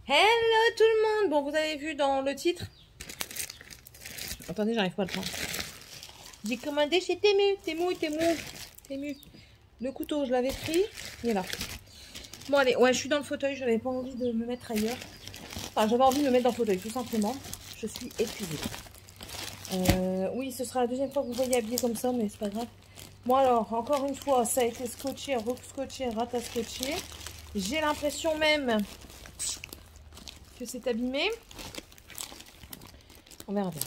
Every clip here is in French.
Hello tout le monde. Bon, vous avez vu dans le titre. Attendez, j'arrive pas à le prendre. J'ai commandé chez Temu. Le couteau, je l'avais pris. Il est là. Bon, allez, ouais, je suis dans le fauteuil. J'avais pas envie de me mettre ailleurs. Enfin, j'avais envie de me mettre dans le fauteuil, tout simplement. Je suis épuisée. Oui, ce sera la deuxième fois que vous voyez habillé comme ça, mais c'est pas grave. Bon, alors, encore une fois, ça a été scotché, re-scotché, ratascotché. J'ai l'impression même que c'est abîmé. On verra bien.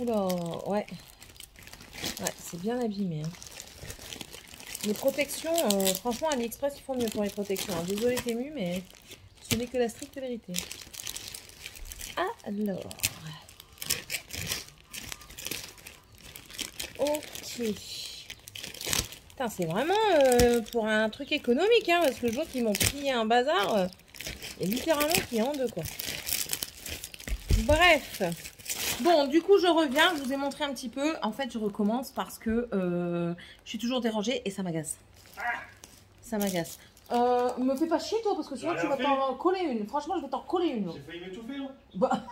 Oula, ouais. Ouais, c'est bien abîmé. Hein. Les protections, franchement, AliExpress, ils font mieux pour les protections. Hein. Désolée Temu, mais ce n'est que la stricte vérité. Alors. Ok. Putain, c'est vraiment pour un truc économique, hein, parce que le jour qu'ils m'ont pris un bazar, et littéralement qui est en deux, quoi. Bref. Bon, du coup, je reviens. Je vous ai montré un petit peu. En fait, je recommence parce que je suis toujours dérangée et ça m'agace. Ça m'agace. Me fais pas chier, toi, parce que sinon tu vas t'en coller une. Franchement, je vais t'en coller une. J'ai failli m'étouffer, là. Bah...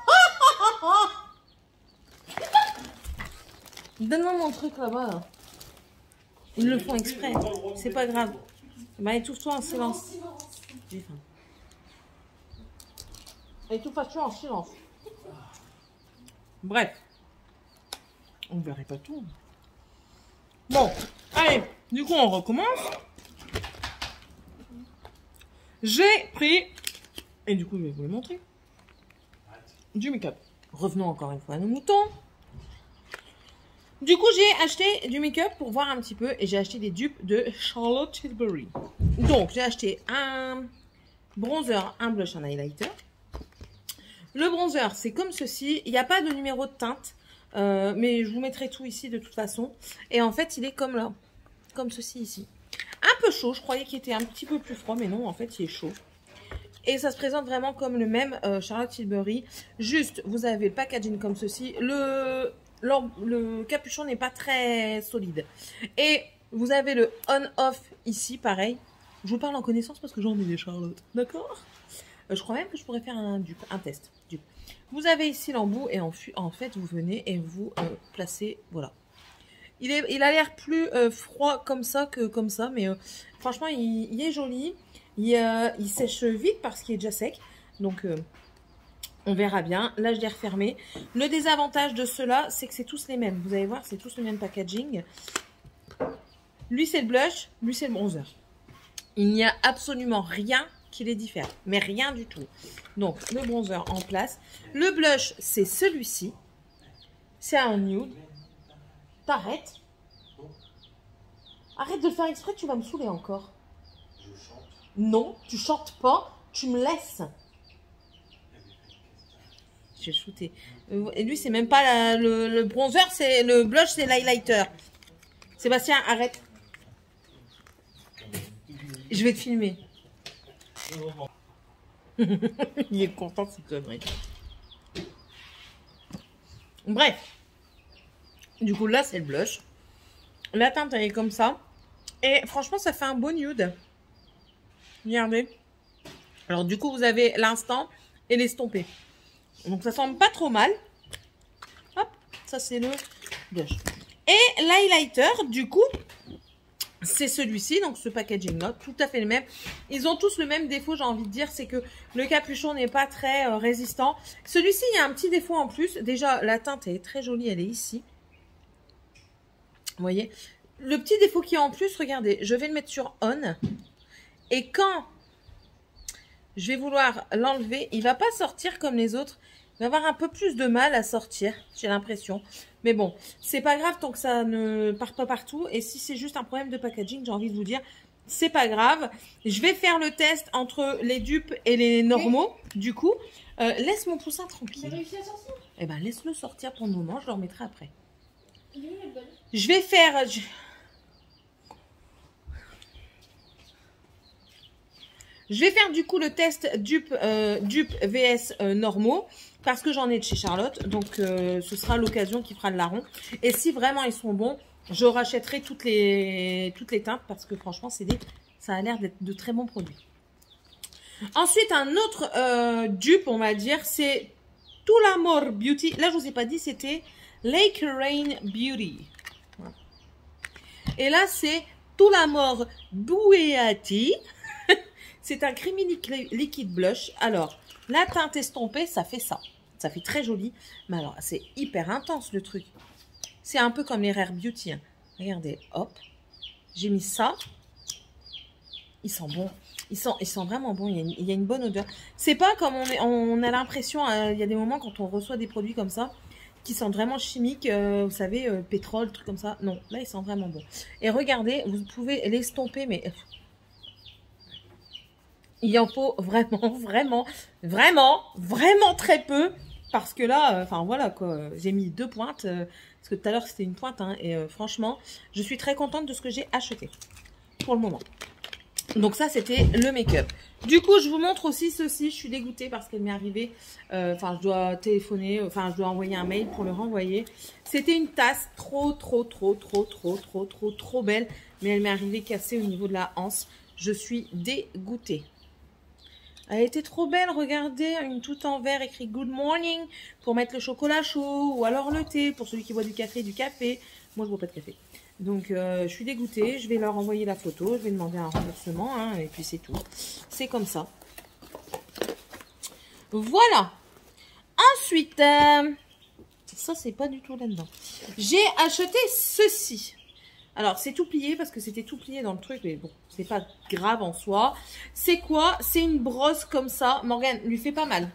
Donne-moi mon truc là-bas. Là. Ils le font exprès. C'est pas grave. Bah, étouffe-toi en silence. J'ai faim. Étouffe-toi en silence. Bref. On verrait pas tout. Bon, allez. Du coup, on recommence. J'ai pris... Et du coup, je vais vous le montrer. Du make-up. Revenons encore une fois à nos moutons. Du coup, j'ai acheté du make-up pour voir un petit peu. Et j'ai acheté des dupes de Charlotte Tilbury. Donc, j'ai acheté un bronzer, un blush, un highlighter. Le bronzer, c'est comme ceci. Il n'y a pas de numéro de teinte. Mais je vous mettrai tout ici de toute façon. Et en fait, il est comme là. Comme ceci ici. Un peu chaud. Je croyais qu'il était un petit peu plus froid. Mais non, en fait, il est chaud. Et ça se présente vraiment comme le même Charlotte Tilbury. Juste, vous avez le packaging comme ceci. Le capuchon n'est pas très solide. Et vous avez le on-off ici, pareil. Je vous parle en connaissance parce que j'en ai des Charlotte. D'accord? Je crois même que je pourrais faire un test. Dupe. Vous avez ici l'embout et en fait, vous venez et vous placez, voilà. Il a l'air plus froid comme ça que comme ça, mais franchement, il est joli. Il sèche vite parce qu'il est déjà sec. Donc, on verra bien. Là, je l'ai refermé. Le désavantage de ceux-là, c'est que c'est tous les mêmes. Vous allez voir, c'est tous le même packaging. Lui, c'est le blush. Lui, c'est le bronzer. Il n'y a absolument rien qui les diffère. Mais rien du tout. Donc, le bronzer en place. Le blush, c'est celui-ci. C'est un nude. T'arrêtes. Arrête de le faire exprès, tu vas me saouler encore. Je chante. Non, tu chantes pas, tu me laisses. J'ai shooté. Et lui, c'est même pas le bronzer, c'est le blush, c'est l'highlighter. Sébastien, arrête. Je vais te filmer. Il est content de cette connerie. Bref. Du coup, là, c'est le blush. La teinte, elle est comme ça. Et franchement, ça fait un beau nude. Regardez. Alors, du coup, vous avez l'instant et l'estompé. Donc, ça semble pas trop mal. Hop, ça, c'est le blush. Et l'highlighter, du coup, c'est celui-ci. Donc, ce packaging-là, tout à fait le même. Ils ont tous le même défaut, j'ai envie de dire. C'est que le capuchon n'est pas très résistant. Celui-ci, il y a un petit défaut en plus. Déjà, la teinte, elle est très jolie. Elle est ici. Vous voyez, le petit défaut qu'il y a en plus, regardez, je vais le mettre sur on. Et quand je vais vouloir l'enlever, il ne va pas sortir comme les autres. Il va avoir un peu plus de mal à sortir, j'ai l'impression. Mais bon, c'est pas grave tant que ça ne part pas partout. Et si c'est juste un problème de packaging, j'ai envie de vous dire, c'est pas grave. Je vais faire le test entre les dupes et les normaux. Du coup, laisse mon poussin tranquille. T'as réussi à sortir? Eh ben, laisse-le sortir pour le moment, je le remettrai après. Je vais faire... Je vais faire du coup le test dupe vs normaux parce que j'en ai de chez Charlotte. Donc ce sera l'occasion qui fera le larron. Et si vraiment ils sont bons, je rachèterai toutes les teintes parce que franchement ça a l'air d'être de très bons produits. Ensuite, un autre dupe, on va dire, c'est Tout l'Amor Beauty. Là, je vous ai pas dit, c'était Lake Rain Beauty. Voilà. Et là, c'est Tout l'Amor Bueati. C'est un creamy liquide blush. Alors, la teinte estompée, ça fait ça. Ça fait très joli. Mais alors, c'est hyper intense, le truc. C'est un peu comme les Rare Beauty. Hein. Regardez, hop. J'ai mis ça. Ils sont bons. Ils sont vraiment bons. Il y a une bonne odeur. C'est pas comme on a l'impression, il y a des moments quand on reçoit des produits comme ça, qui sentent vraiment chimiques, vous savez, pétrole, trucs comme ça. Non, là, ils sont vraiment bons. Et regardez, vous pouvez l'estomper, mais il en faut vraiment très peu. Parce que là, enfin voilà quoi, j'ai mis 2 pointes. Parce que tout à l'heure, c'était une pointe. Hein, et franchement, je suis très contente de ce que j'ai acheté. Pour le moment. Donc ça, c'était le make-up. Du coup, je vous montre aussi ceci. Je suis dégoûtée parce qu'elle m'est arrivée. Enfin, je dois téléphoner. Enfin, je dois envoyer un mail pour le renvoyer. C'était une tasse trop belle. Mais elle m'est arrivée cassée au niveau de la anse. Je suis dégoûtée. Elle était trop belle, regardez, une toute en vert écrit Good Morning pour mettre le chocolat chaud ou alors le thé pour celui qui boit du café. Moi, je bois pas de café. Donc, je suis dégoûtée. Je vais leur envoyer la photo. Je vais demander un remboursement. Hein, et puis, c'est tout. C'est comme ça. Voilà. Ensuite, ça, c'est pas du tout là-dedans. J'ai acheté ceci. Alors, c'est tout plié parce que c'était tout plié dans le truc. Mais bon, c'est pas grave en soi. C'est quoi? C'est une brosse comme ça. Morgane, lui fait pas mal.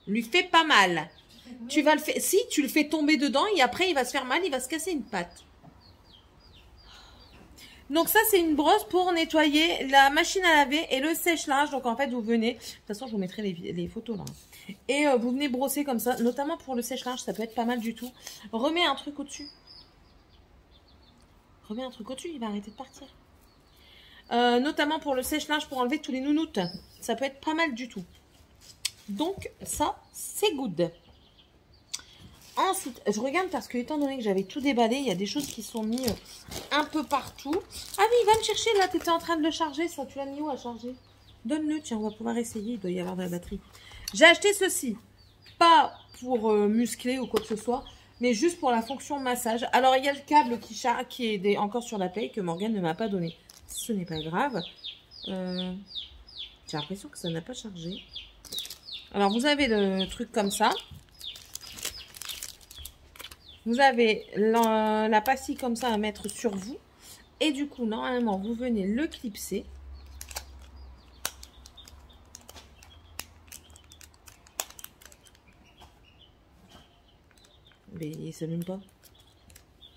Lui fait pas mal. Tu vas le faire. Si, tu le fais tomber dedans et après, il va se faire mal. Il va se casser une patte. Donc ça, c'est une brosse pour nettoyer la machine à laver et le sèche-linge. Donc en fait, vous venez... De toute façon, je vous mettrai les photos là. Et vous venez brosser comme ça. Notamment pour le sèche-linge, ça peut être pas mal du tout. Remets un truc au-dessus. Remets un truc au-dessus, il va arrêter de partir. Notamment pour le sèche-linge, pour enlever tous les nounoutes. Ça peut être pas mal du tout. Donc ça, c'est good. Ensuite, je regarde parce que étant donné que j'avais tout déballé, il y a des choses qui sont mises un peu partout. Ah oui, va me chercher là, tu étais en train de le charger, ça, tu l'as mis où à charger? Donne-le, tiens, on va pouvoir essayer, il doit y avoir de la batterie. J'ai acheté ceci, pas pour muscler ou quoi que ce soit, mais juste pour la fonction massage. Alors, il y a le câble qui est encore sur la paille que Morgane ne m'a pas donné. Ce n'est pas grave. J'ai l'impression que ça n'a pas chargé. Alors, vous avez le truc comme ça. Vous avez la pastille comme ça à mettre sur vous. Et du coup, normalement, vous venez le clipser. Mais il ne s'allume pas.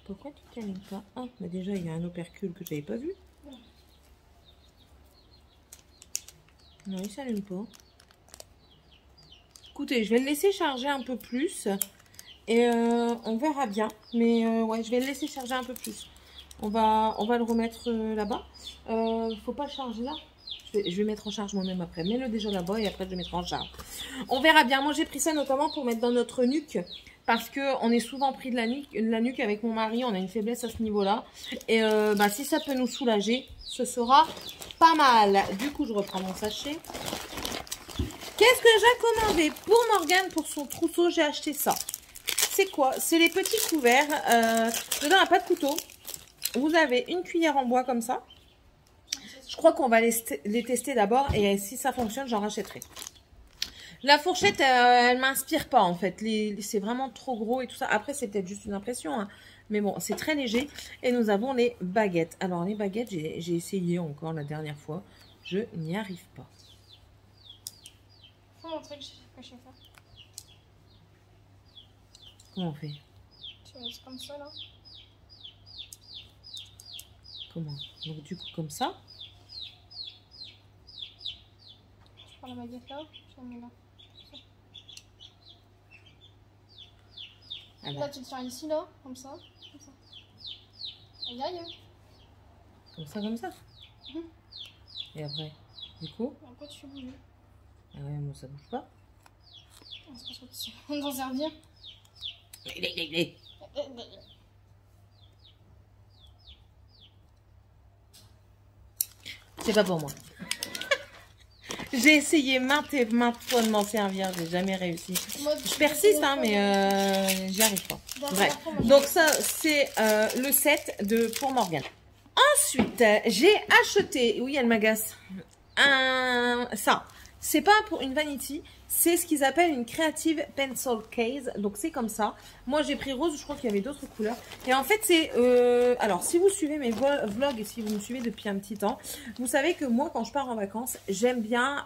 Pourquoi tu ne t'allumes pas? Ah, mais déjà, il y a un opercule que je n'avais pas vu. Non, il ne s'allume pas. Écoutez, je vais le laisser charger un peu plus. Et on verra bien. Mais ouais, je vais le laisser charger un peu plus. On va le remettre là-bas. Faut pas le charger là. Je vais mettre en charge moi-même après. Mets-le déjà là-bas et après je le mettrai en charge. On verra bien. Moi, j'ai pris ça notamment pour mettre dans notre nuque. Parce qu'on est souvent pris de la nuque avec mon mari. On a une faiblesse à ce niveau-là. Et si ça peut nous soulager, ce sera pas mal. Du coup, je reprends mon sachet. Qu'est-ce que j'ai commandé pour Morgane pour son trousseau? J'ai acheté ça. C'est quoi? C'est les petits couverts. Dedans, il n'y a pas de couteau. Vous avez une cuillère en bois comme ça. Je crois qu'on va les tester d'abord. Et si ça fonctionne, j'en rachèterai. La fourchette, elle m'inspire pas en fait. C'est vraiment trop gros et tout ça. Après, c'est peut-être juste une impression. Hein. Mais bon, c'est très léger. Et nous avons les baguettes. Alors, les baguettes, j'ai essayé encore la dernière fois. Je n'y arrive pas. Faut montrer que je sais faire. Comment on fait? Tu laisses comme ça là. Comment? Donc du coup comme ça. Je prends la baguette là, je la mets là. Alors. Là tu te tiens ici là, comme ça. Aïe aïe. Comme ça. Et après, du coup. Et après tu fais bouger. Ah ouais, moi ça bouge pas. C'est parce que tu vas t'en servir. c'est pas pour moi. J'ai essayé maintes et maintes fois de m'en servir, j'ai jamais réussi. Moi, Je persiste, hein, mais j'y arrive pas. Dans Bref, la fois, moi, donc ça, c'est le set pour Morgane. Ensuite, j'ai acheté, oui, elle m'agace, ça. C'est pas pour une vanity, c'est ce qu'ils appellent une Creative Pencil Case. Donc c'est comme ça. Moi j'ai pris rose, je crois qu'il y avait d'autres couleurs. Et en fait c'est... alors si vous suivez mes vlogs et si vous me suivez depuis un petit temps, vous savez que moi quand je pars en vacances, j'aime bien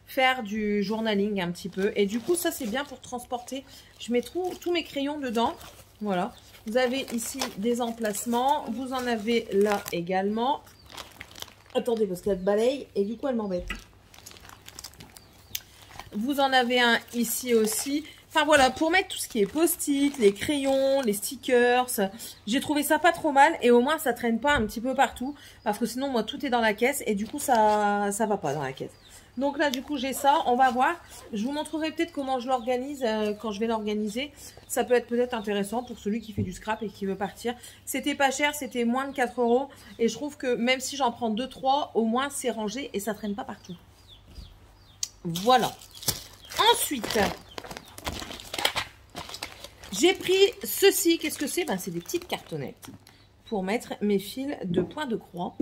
faire du journaling un petit peu. Et du coup ça c'est bien pour transporter. Je mets tous mes crayons dedans. Voilà. Vous avez ici des emplacements. Vous en avez là également. Attendez parce qu'elle balaye et du coup elle m'embête. Vous en avez un ici aussi. Enfin voilà, pour mettre tout ce qui est post-it, les crayons, les stickers. J'ai trouvé ça pas trop mal et au moins ça traîne pas un petit peu partout. Parce que sinon moi tout est dans la caisse et du coup ça va pas dans la caisse. Donc là du coup j'ai ça, on va voir. Je vous montrerai peut-être comment je l'organise quand je vais l'organiser. Ça peut être peut-être intéressant pour celui qui fait du scrap et qui veut partir. C'était pas cher, c'était moins de 4 € et je trouve que même si j'en prends 2-3, au moins c'est rangé et ça traîne pas partout. Voilà. Ensuite, j'ai pris ceci. Qu'est-ce que c'est? Ben, c'est des petites cartonnettes pour mettre mes fils de point de croix.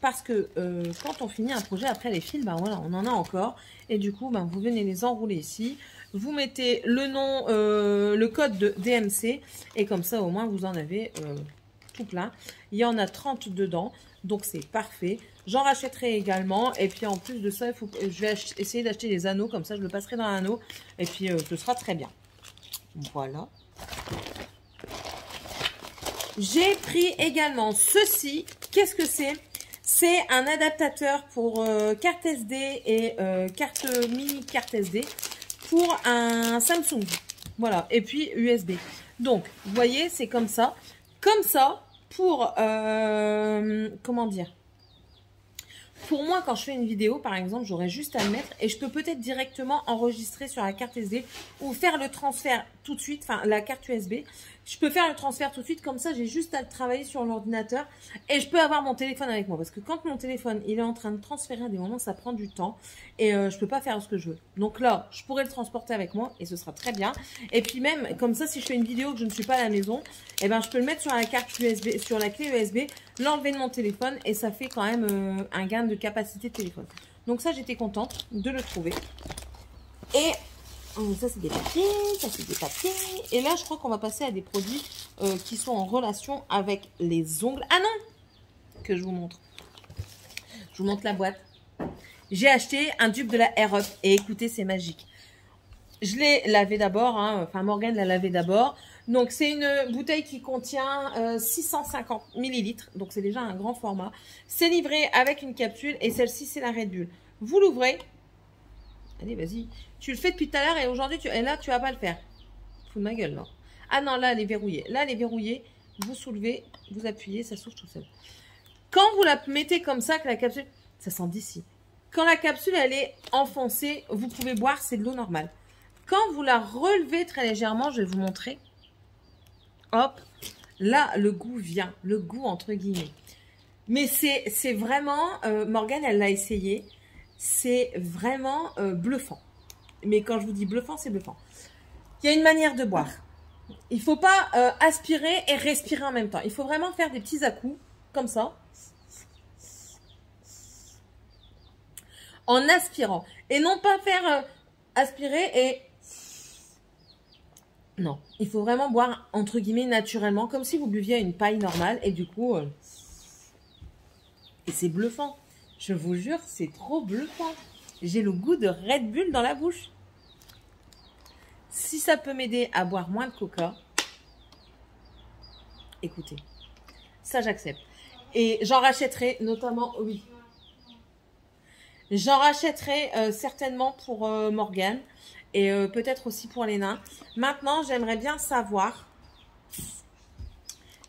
Parce que quand on finit un projet, après les fils, ben voilà, on en a encore. Et du coup, ben, vous venez les enrouler ici. Vous mettez le nom, le code de DMC. Et comme ça, au moins, vous en avez tout plein. Il y en a 30 dedans. Donc, c'est parfait. J'en rachèterai également. Et puis, en plus de ça, je vais essayer d'acheter des anneaux. Comme ça, je le passerai dans un anneau. Et puis, ce sera très bien. Voilà. J'ai pris également ceci. Qu'est-ce que c'est? C'est un adaptateur pour carte SD et mini carte SD pour un Samsung. Voilà. Et puis, USB. Donc, vous voyez, c'est comme ça. Comme ça, pour... comment dire? Pour moi, quand je fais une vidéo, par exemple, j'aurais juste à le mettre et je peux peut-être directement enregistrer sur la carte SD ou faire le transfert tout de suite, enfin la carte USB. Je peux faire le transfert tout de suite, comme ça j'ai juste à le travailler sur l'ordinateur et je peux avoir mon téléphone avec moi. Parce que quand mon téléphone il est en train de transférer à des moments, ça prend du temps et je peux pas faire ce que je veux. Donc là, je pourrais le transporter avec moi et ce sera très bien. Et puis même, comme ça, si je fais une vidéo que je ne suis pas à la maison, eh ben, je peux le mettre sur la carte USB, sur la clé USB, l'enlever de mon téléphone et ça fait quand même un gain de capacité de téléphone. Donc ça, j'étais contente de le trouver. Et ça, c'est des papiers, ça, c'est des papiers. Et là, je crois qu'on va passer à des produits qui sont en relation avec les ongles. Ah non! Que je vous montre. Je vous montre la boîte. J'ai acheté un dupe de la Air Up. Et écoutez, c'est magique. Je l'ai lavé d'abord. Hein, enfin, Morgane l'a lavé d'abord. Donc, c'est une bouteille qui contient 650 ml. Donc, c'est déjà un grand format. C'est livré avec une capsule. Et celle-ci, c'est la Red Bull. Vous l'ouvrez. Allez, vas-y. Tu le fais depuis tout à l'heure et aujourd'hui, et là, tu vas pas le faire. Fous de ma gueule, là. Ah non, là, elle est verrouillée. Là, elle est verrouillée. Vous soulevez, vous appuyez, ça s'ouvre tout seul. Quand vous la mettez comme ça, que la capsule, ça sent d'ici. Quand la capsule, elle est enfoncée, vous pouvez boire, c'est de l'eau normale. Quand vous la relevez très légèrement, je vais vous montrer. Hop, là, le goût vient. Le goût, entre guillemets. Mais c'est vraiment, Morgane, elle l'a essayé. C'est vraiment bluffant. Mais quand je vous dis bluffant, c'est bluffant. Il y a une manière de boire. Il ne faut pas aspirer et respirer en même temps. Il faut vraiment faire des petits à-coups, comme ça. En aspirant. Et non pas faire aspirer et... Non, il faut vraiment boire, entre guillemets, naturellement, comme si vous buviez une paille normale. Et du coup... Et c'est bluffant. Je vous jure, c'est trop bluffant. J'ai le goût de Red Bull dans la bouche. Si ça peut m'aider à boire moins de coca, écoutez, ça j'accepte. Et j'en rachèterai notamment, oui. J'en rachèterai certainement pour Morgane et peut-être aussi pour les nains. Maintenant, j'aimerais bien savoir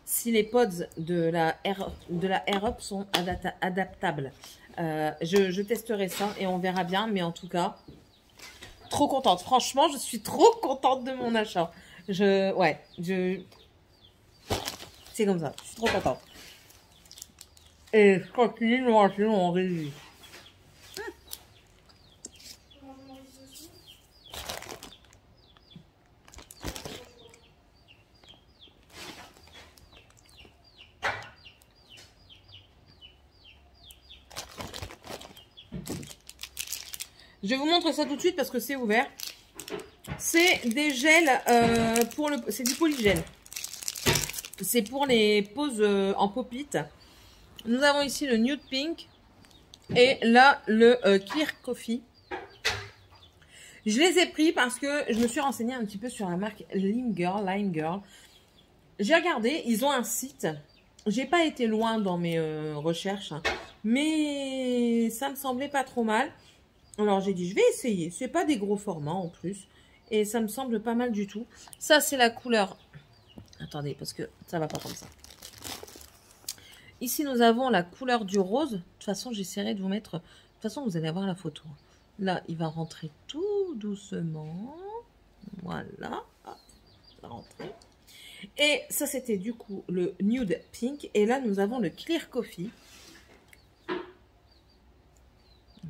si les pods de la Air Up sont adaptables. Je testerai ça et on verra bien. Mais en tout cas, trop contente. Franchement, je suis trop contente de mon achat. C'est comme ça. Je suis trop contente. Et je continue de manger mon riz. Je vais vous montrer ça tout de suite parce que c'est ouvert. C'est des gels c'est du polygel. C'est pour les poses en pop-it. Nous avons ici le Nude Pink et là le Clear Coffee. Je les ai pris parce que je me suis renseignée un petit peu sur la marque Line Girl. J'ai regardé, ils ont un site. J'ai pas été loin dans mes recherches, hein, mais ça me semblait pas trop mal. Alors j'ai dit je vais essayer. C'est pas des gros formats en plus et ça me semble pas mal du tout. Ça c'est la couleur. Attendez parce que ça va pas comme ça. Ici nous avons la couleur du rose. De toute façon j'essaierai de vous mettre. De toute façon vous allez avoir la photo. Là il va rentrer tout doucement. Voilà. Hop, il va rentrer. Et ça c'était du coup le Nude Pink. Et là nous avons le Clear Coffee.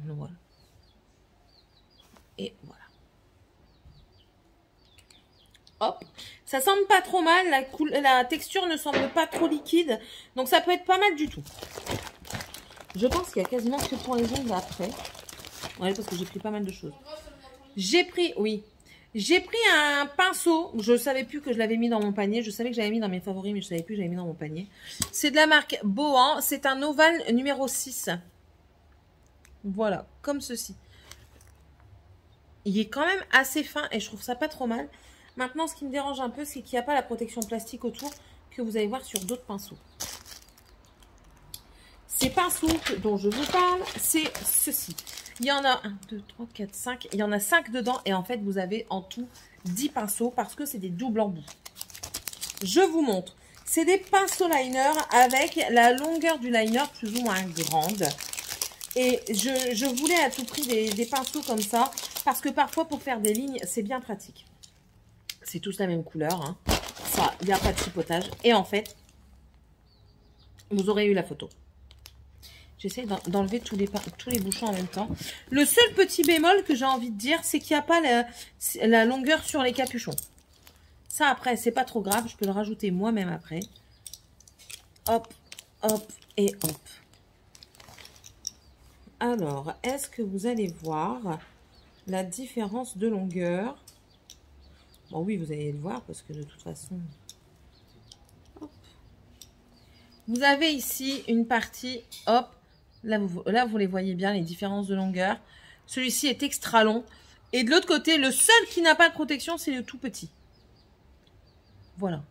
Voilà. Et voilà. Hop. Ça semble pas trop mal. La texture ne semble pas trop liquide. Donc ça peut être pas mal du tout. Je pense qu'il y a quasiment que pour les ongles après. Ouais, parce que j'ai pris pas mal de choses. J'ai pris, oui. J'ai pris un pinceau. Je ne savais plus que je l'avais mis dans mon panier. Je savais que j'avais mis dans mes favoris, mais je ne savais plus que j'avais mis dans mon panier. C'est de la marque Bohan. C'est un ovale numéro 6. Voilà, comme ceci. Il est quand même assez fin et je trouve ça pas trop mal. Maintenant, ce qui me dérange un peu, c'est qu'il n'y a pas la protection plastique autour que vous allez voir sur d'autres pinceaux. Ces pinceaux dont je vous parle, c'est ceci. Il y en a 1, 2, 3, 4, 5. Il y en a 5 dedans et en fait, vous avez en tout 10 pinceaux parce que c'est des doubles embouts. Je vous montre. C'est des pinceaux liner avec la longueur du liner plus ou moins grande. Et je voulais à tout prix des pinceaux comme ça parce que parfois pour faire des lignes, c'est bien pratique. C'est tous la même couleur. Hein. Ça, il n'y a pas de chipotage. Et en fait, vous aurez eu la photo. J'essaie d'enlever tous les bouchons en même temps. Le seul petit bémol que j'ai envie de dire, c'est qu'il n'y a pas la longueur sur les capuchons. Ça, après, c'est pas trop grave. Je peux le rajouter moi-même après. Hop, hop et hop. Alors, est-ce que vous allez voir la différence de longueur? Bon, oui, vous allez le voir parce que de toute façon... Hop. Vous avez ici une partie, hop, là vous les voyez bien, les différences de longueur. Celui-ci est extra long. Et de l'autre côté, le seul qui n'a pas de protection, c'est le tout petit. Voilà.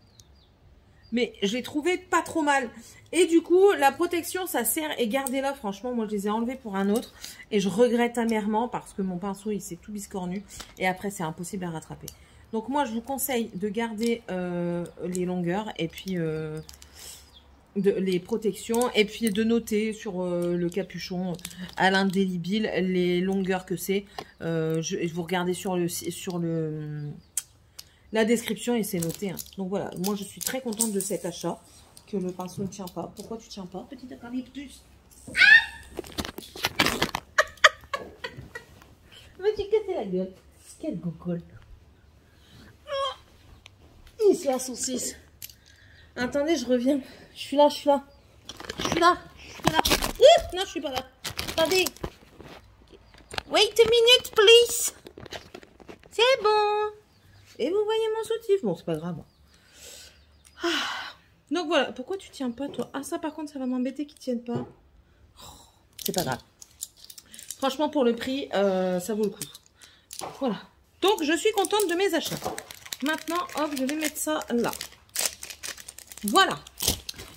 Mais je l'ai trouvé pas trop mal. Et du coup, la protection, ça sert. Et gardez-la, franchement, moi je les ai enlevés pour un autre. Et je regrette amèrement parce que mon pinceau, il s'est tout biscornu. Et après, c'est impossible à rattraper. Donc moi, je vous conseille de garder les longueurs et puis les protections. Et puis de noter sur le capuchon à l'indélébile les longueurs que c'est. Vous regardez sur la description et c'est noté. Hein. Donc voilà, moi je suis très contente de cet achat. Que le pinceau ne tient pas. Pourquoi tu tiens pas, petit eucalyptus? Vas-y, casser la gueule. Quelle gogole. Ici la saucisse. Attendez, je reviens. Je suis là. Non, je suis pas là. Attendez. Wait a minute, please. C'est bon. Et vous voyez mon soutif. Bon, c'est pas grave. Ah. Donc voilà. Pourquoi tu tiens pas, toi? Ah, ça, par contre, ça va m'embêter qu'ils tiennent pas. Oh, c'est pas grave. Franchement, pour le prix, ça vaut le coup. Voilà. Donc, je suis contente de mes achats. Maintenant, hop, je vais mettre ça là. Voilà.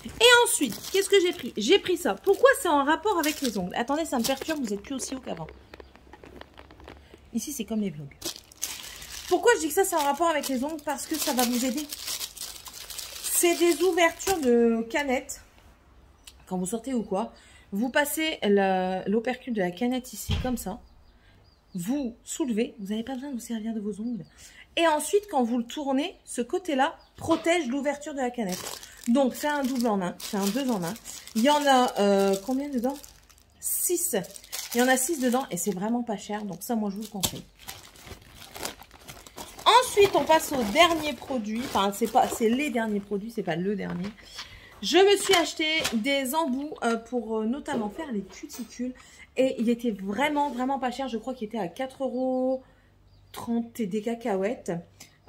Et ensuite, qu'est-ce que j'ai pris? J'ai pris ça. Pourquoi c'est en rapport avec les ongles? Attendez, ça me perturbe, vous êtes plus aussi haut qu'avant. Ici, c'est comme les vlogs. Pourquoi je dis que ça, c'est en rapport avec les ongles? Parce que ça va vous aider. C'est des ouvertures de canettes. Quand vous sortez ou quoi, vous passez l'opercule de la canette ici, comme ça. Vous soulevez, vous n'avez pas besoin de vous servir de vos ongles. Et ensuite, quand vous le tournez, ce côté-là protège l'ouverture de la canette. Donc, c'est un double en un. C'est un 2 en 1. Il y en a combien dedans? 6. Il y en a 6 dedans et c'est vraiment pas cher. Donc, ça, moi, je vous le conseille. Ensuite, on passe au dernier produit. Enfin, c'est les derniers produits. C'est pas le dernier. Je me suis acheté des embouts pour notamment faire les cuticules. Et il était vraiment, vraiment pas cher. Je crois qu'il était à 4,30 € et des cacahuètes.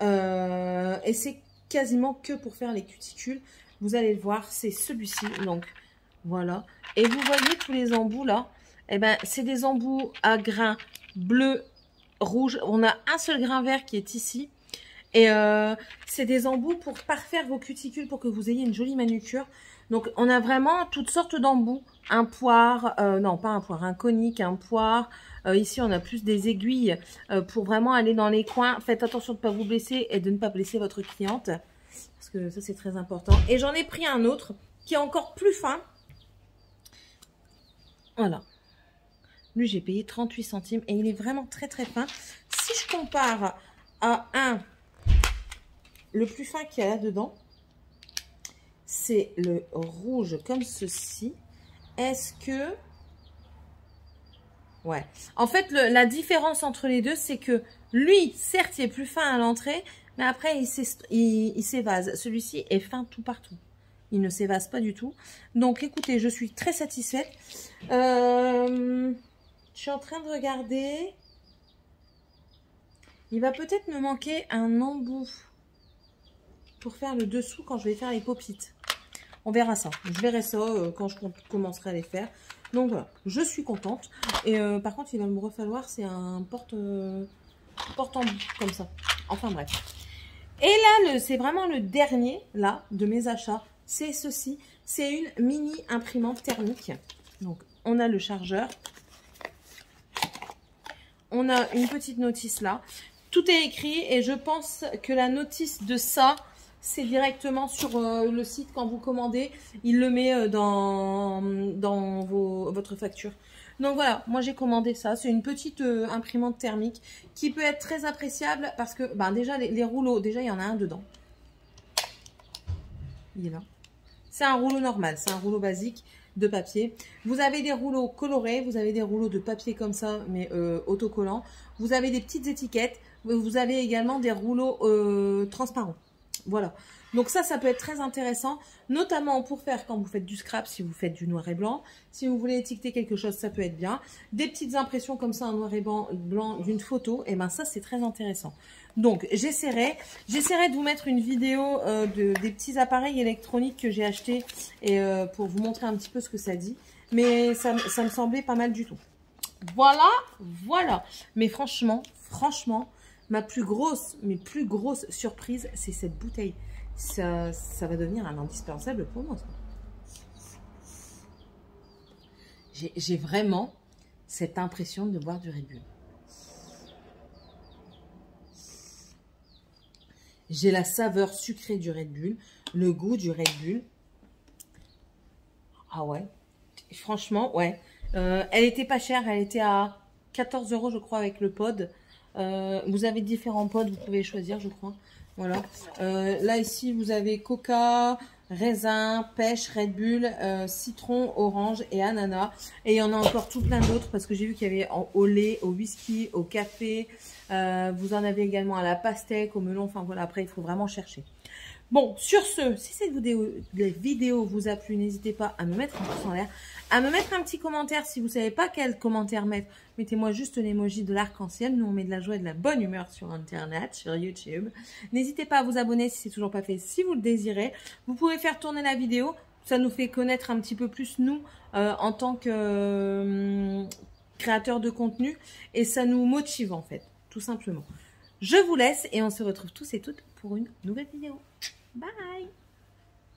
Et c'est quasiment que pour faire les cuticules. Vous allez le voir, c'est celui-ci. Donc, voilà. Et vous voyez tous les embouts là. Eh ben, c'est des embouts à grains bleu, rouge. On a un seul grain vert qui est ici. Et c'est des embouts pour parfaire vos cuticules, pour que vous ayez une jolie manucure. Donc, on a vraiment toutes sortes d'embouts. Un poire, non, pas un poire, un conique, un poire. Ici, on a plus des aiguilles pour vraiment aller dans les coins. Faites attention de ne pas vous blesser et de ne pas blesser votre cliente. Parce que ça, c'est très important. Et j'en ai pris un autre qui est encore plus fin. Voilà. Lui, j'ai payé 38 centimes et il est vraiment très, très fin. Si je compare à le plus fin qu'il y a là-dedans, c'est le rouge comme ceci. Est-ce que... Ouais. En fait, la différence entre les deux, c'est que lui, certes, il est plus fin à l'entrée, mais après, il s'évase. Celui-ci est fin tout partout. Il ne s'évase pas du tout. Donc, écoutez, je suis très satisfaite. Je suis en train de regarder. Il va peut-être me manquer un embout pour faire le dessous quand je vais faire les paupites. On verra ça. Je verrai ça quand je commencerai à les faire. Donc voilà, je suis contente. Et par contre, il va me refalloir, c'est un porte-embout comme ça. Enfin bref. Et là, c'est vraiment le dernier là de mes achats. C'est ceci. C'est une mini imprimante thermique. Donc, on a le chargeur. On a une petite notice là. Tout est écrit et je pense que la notice de ça, c'est directement sur le site quand vous commandez. Il le met dans votre facture. Donc voilà, moi j'ai commandé ça. C'est une petite imprimante thermique qui peut être très appréciable parce que ben, déjà les rouleaux, déjà il y en a un dedans. Il est là. C'est un rouleau normal, c'est un rouleau basique de papier. Vous avez des rouleaux colorés, vous avez des rouleaux de papier comme ça, mais autocollants. Vous avez des petites étiquettes. Vous avez également des rouleaux transparents. Voilà. Donc ça peut être très intéressant, notamment pour faire quand vous faites du scrap, si vous faites du noir et blanc. Si vous voulez étiqueter quelque chose, ça peut être bien. Des petites impressions comme ça en noir et blanc d'une photo, et ben ça c'est très intéressant. Donc j'essaierai de vous mettre une vidéo des petits appareils électroniques que j'ai achetés et pour vous montrer un petit peu ce que ça dit. Mais ça me semblait pas mal du tout. Voilà. Mais franchement, mes plus grosses surprises, c'est cette bouteille. Ça va devenir un indispensable pour moi. J'ai vraiment cette impression de boire du Red Bull. J'ai la saveur sucrée du Red Bull, le goût du Red Bull. Ah ouais, franchement, ouais. Elle était pas chère, elle était à 14 € je crois avec le pod. Vous avez différents pods, vous pouvez choisir je crois. Voilà. Là ici vous avez coca, raisin, pêche, Red Bull, citron, orange et ananas. Et il y en a encore tout plein d'autres parce que j'ai vu qu'il y avait au lait, au whisky, au café. Vous en avez également à la pastèque, au melon. Enfin voilà, après il faut vraiment chercher. Bon, sur ce, si cette vidéo vous a plu, n'hésitez pas à me mettre un pouce en l'air, à me mettre un petit commentaire. Si vous ne savez pas quel commentaire mettre, mettez-moi juste l'emoji de l'arc-en-ciel. Nous, on met de la joie et de la bonne humeur sur Internet, sur YouTube. N'hésitez pas à vous abonner si ce n'est toujours pas fait, si vous le désirez. Vous pouvez faire tourner la vidéo. Ça nous fait connaître un petit peu plus nous en tant que créateurs de contenu. Et ça nous motive en fait, tout simplement. Je vous laisse et on se retrouve tous et toutes pour une nouvelle vidéo. Bye!